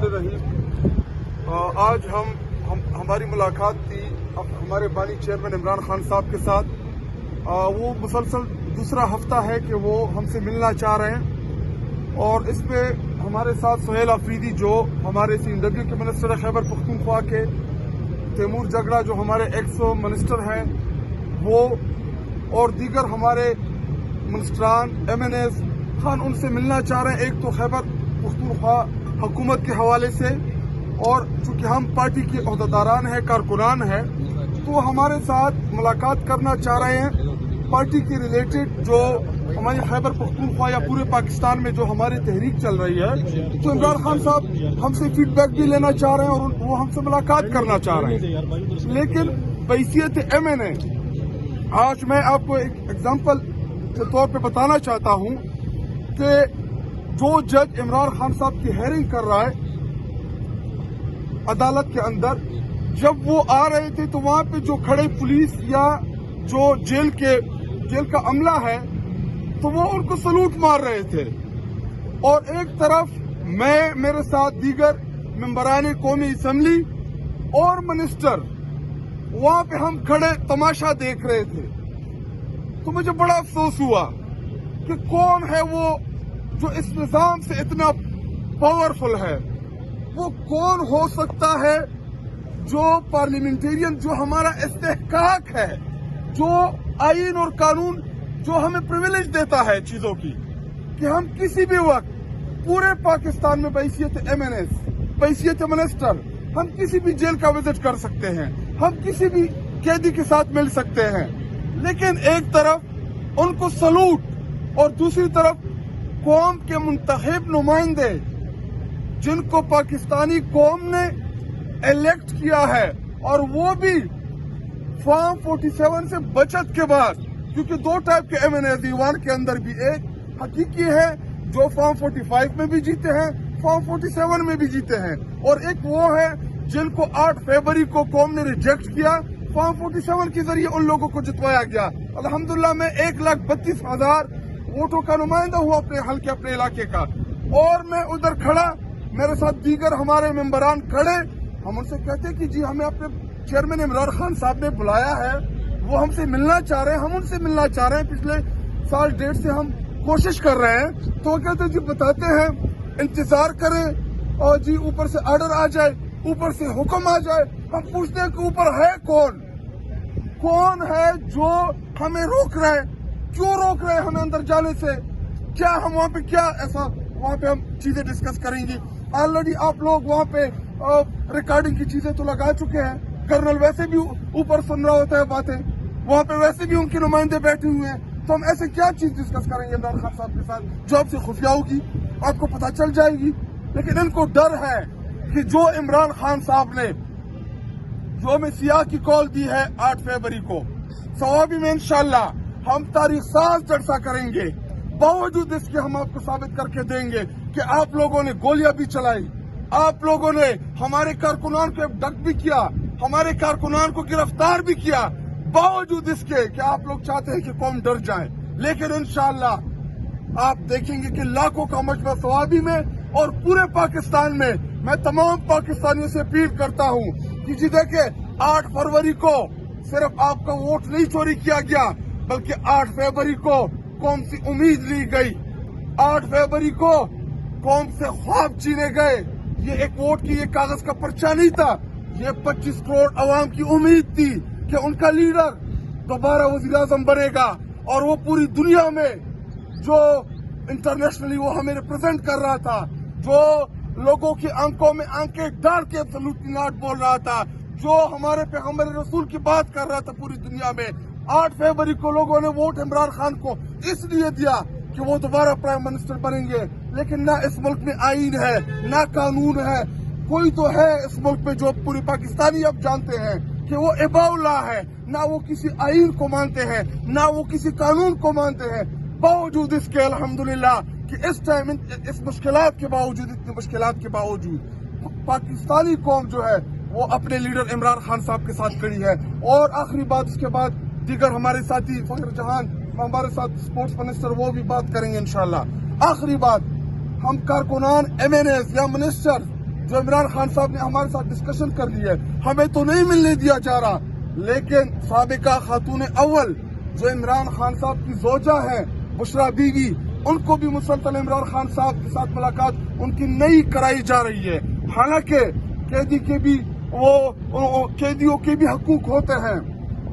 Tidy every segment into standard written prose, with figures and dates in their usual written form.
बिस्मिल्लाहिर्रहमानिर्रहीम। आज हमारी मुलाकात थी हमारे बानी चेयरमैन इमरान खान साहब के साथ। वो मुसलसल दूसरा हफ्ता है कि वो हमसे मिलना चाह रहे हैं और इस पे हमारे साथ सुहेल अफरीदी जो हमारे CNW के मिनिस्टर खैबर पख्तूनख्वा के, तैमूर जगड़ा जो हमारे एक्स मिनिस्टर हैं वो, और दीगर हमारे मिनिस्टरान MNAs खान उनसे मिलना चाह रहे हैं। एक तो खैबर पख्तूनख्वा हुकूमत के हवाले से, और चूँकि हम पार्टी के अहदेदारान हैं, कारकुनान हैं, तो हमारे साथ मुलाकात करना चाह रहे हैं पार्टी के रिलेटेड जो हमारी खैबर पख्तूनख्वा या पूरे पाकिस्तान में जो हमारी तहरीक चल रही है। तो इमरान खान साहब हमसे फीडबैक भी लेना चाह रहे हैं और वो हमसे मुलाकात करना चाह रहे हैं। लेकिन बैसियत MNA आज मैं आपको एक एग्जाम्पल के तौर पे बताना चाहता हूँ कि जो जज इमरान खान साहब की हेयरिंग कर रहा है अदालत के अंदर, जब वो आ रहे थे तो वहां पे जो खड़े पुलिस या जो जेल का अमला है तो वो उनको सलूट मार रहे थे, और एक तरफ मेरे साथ दीगर मेंबरान कौमी असम्बली और मिनिस्टर वहां पे हम खड़े तमाशा देख रहे थे। तो मुझे बड़ा अफसोस हुआ कि कौन है वो जो इस निजाम से इतना पावरफुल है। वो कौन हो सकता है जो पार्लियामेंटेरियन, जो हमारा इस्तेहकाक है, जो आईन और कानून जो हमें प्रिविलेज देता है चीजों की, कि हम किसी भी वक्त पूरे पाकिस्तान में बैसियत MNAs, बैसियत मिनिस्टर, हम किसी भी जेल का विजिट कर सकते हैं, हम किसी भी कैदी के साथ मिल सकते हैं। लेकिन एक तरफ उनको सलूट और दूसरी तरफ कौम के मुंतखब नुमाइंदे जिनको पाकिस्तानी कौम ने इलेक्ट किया है, और वो भी फॉर्म 47 से बचत के बाद, क्योंकि दो टाइप के MNA दीवान के अंदर भी एक हकीकी है जो फॉर्म 45 में भी जीते हैं, फॉर्म 47 में भी जीते हैं, और एक वो है जिनको 8 फरवरी को कौम ने रिजेक्ट किया, फॉर्म 47 के जरिए उन लोगों को जितवाया गया। अल्हम्दुलिल्लाह मैं 1,32,000 वोटों का नुमाइंदा हुआ अपने हल्के, अपने इलाके का, और मैं उधर खड़ा, मेरे साथ दीगर हमारे मेंबरान खड़े, हम उनसे कहते कि जी हमें अपने चेयरमैन इमरान खान साहब ने बुलाया है, वो हमसे मिलना चाह रहे हैं, हम उनसे मिलना चाह रहे हैं, पिछले साल डेढ़ से हम कोशिश कर रहे हैं। तो वो कहते जी बताते हैं, इंतजार करें और जी ऊपर से ऑर्डर आ जाए, ऊपर से हुक्म आ जाए। हम पूछते हैं कि ऊपर है कौन है जो हमें रोक रहा है, क्यों रोक रहे हैं हमें अंदर जाने से, क्या हम वहाँ पे क्या ऐसा, वहाँ पे हम चीजें डिस्कस करेंगे। ऑलरेडी आप लोग वहाँ पे रिकॉर्डिंग की चीजें तो लगा चुके हैं, कर्नल वैसे भी ऊपर सुन रहा होता है बातें, वहाँ पे वैसे भी उनके नुमाइंदे बैठे हुए हैं, तो हम ऐसे क्या चीज डिस्कस करेंगे इमरान खान साहब के साथ जो आपसे खुफिया होगी, आपको पता चल जाएगी। लेकिन इनको डर है कि जो इमरान खान साहब ने जो हमें सियाह की कॉल दी है 8 फरवरी को, सवाबी में इंशाल्लाह हम तारीख साज जलसा करेंगे। बावजूद इसके हम आपको साबित करके देंगे कि आप लोगों ने गोलियां भी चलाई, आप लोगों ने हमारे कारकुनान को डक भी किया, हमारे कारकुनान को गिरफ्तार भी किया, बावजूद इसके कि आप लोग चाहते हैं कि कौम डर जाए। लेकिन इंशाअल्लाह आप देखेंगे कि लाखों का मजबा सवाबी में और पूरे पाकिस्तान में मैं तमाम पाकिस्तानियों से अपील करता हूँ कि जी देखे 8 फरवरी को सिर्फ आपका वोट नहीं चोरी किया गया, बल्कि 8 फरवरी को कौम से उम्मीद ली गई, 8 फरवरी को कौम से ख्वाब छीने गए। ये एक वोट की ये कागज का पर्चा नहीं था, ये 25 करोड़ अवाम की उम्मीद थी कि उनका लीडर दोबारा वज़ीर आज़म बनेगा, और वो पूरी दुनिया में जो इंटरनेशनली वो हमें रिप्रेजेंट कर रहा था, जो लोगों की आंखों में आंखें डाल के एब्सोल्युटली नॉट बोल रहा था, जो हमारे पैगंबर रसूल की बात कर रहा था पूरी दुनिया में। 8 फरवरी को लोगों ने वोट इमरान खान को इसलिए दिया कि वो दोबारा प्राइम मिनिस्टर बनेंगे। लेकिन ना इस मुल्क में आईन है, ना कानून है, कोई तो है इस मुल्क में जो पूरे पाकिस्तानी अब जानते हैं कि वो इबाउल्लाह है, ना वो किसी आईन को मानते हैं, ना वो किसी कानून को मानते हैं। बावजूद इसके अल्हम्दुलिल्लाह कि इस टाइम इस मुश्किलात के बावजूद, इतनी मुश्किलात के बावजूद पाकिस्तानी कौम जो है वो अपने लीडर इमरान खान साहब के साथ खड़ी है। और आखिरी बात, इसके बाद दीगर हमारे साथी फखर जहान हमारे साथ स्पोर्ट्स मिनिस्टर वो भी बात करेंगे इंशाल्लाह। आखिरी बात, हम कारकुनान MNAs या मिनिस्टर जो इमरान खान साहब ने हमारे साथ डिस्कशन कर ली है, हमें तो नहीं मिलने दिया जा रहा, लेकिन साबिका खातून अव्वल जो इमरान खान साहब की जोजा है बुशरा बीवी, उनको भी मुसलसल इमरान खान साहब के साथ मुलाकात उनकी नहीं कराई जा रही है। हालांकि कैदी के भी कैदियों के भी हकूक होते हैं।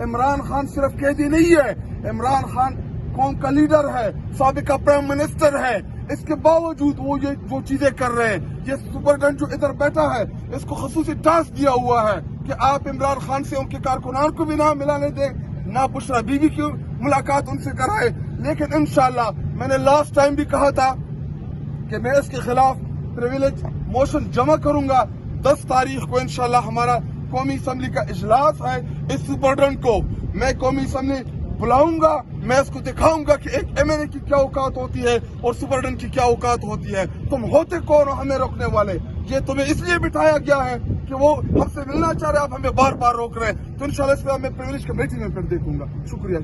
इमरान खान सिर्फ कैदी नहीं है, इमरान खान कौम का लीडर है, साबिका प्राइम मिनिस्टर है, इसके बावजूद वो ये जो चीजें कर रहे हैं। ये सुपरडेंट जो इधर बैठा है, इसको खसूसी टास्क दिया हुआ है कि आप इमरान खान से उनके कारकुनान को भी ना मिलाने दें, ना बुशरा बीवी की मुलाकात उनसे कराए। लेकिन इंशाल्लाह, मैंने लास्ट टाइम भी कहा था कि मैं इसके खिलाफ प्रिविलेज मोशन जमा करूंगा। 10 तारीख को इंशाल्लाह हमारा कौमी असम्बली का इजलास है। इस सुपरडेंट को मैं कौमी असम्बली बुलाऊंगा, मैं इसको दिखाऊंगा कि एक एमएनए की क्या औकात होती है और सुपरडेंट की क्या औकात होती है। तुम होते कौन हो हमें रोकने वाले? ये तुम्हें इसलिए बिठाया गया है कि वो हमसे मिलना चाह रहे, आप हमें बार बार रोक रहे हैं। तो इंशाल्लाह इस पर मैं प्रिविलेज कमेटी में फिर देखूंगा। शुक्रिया।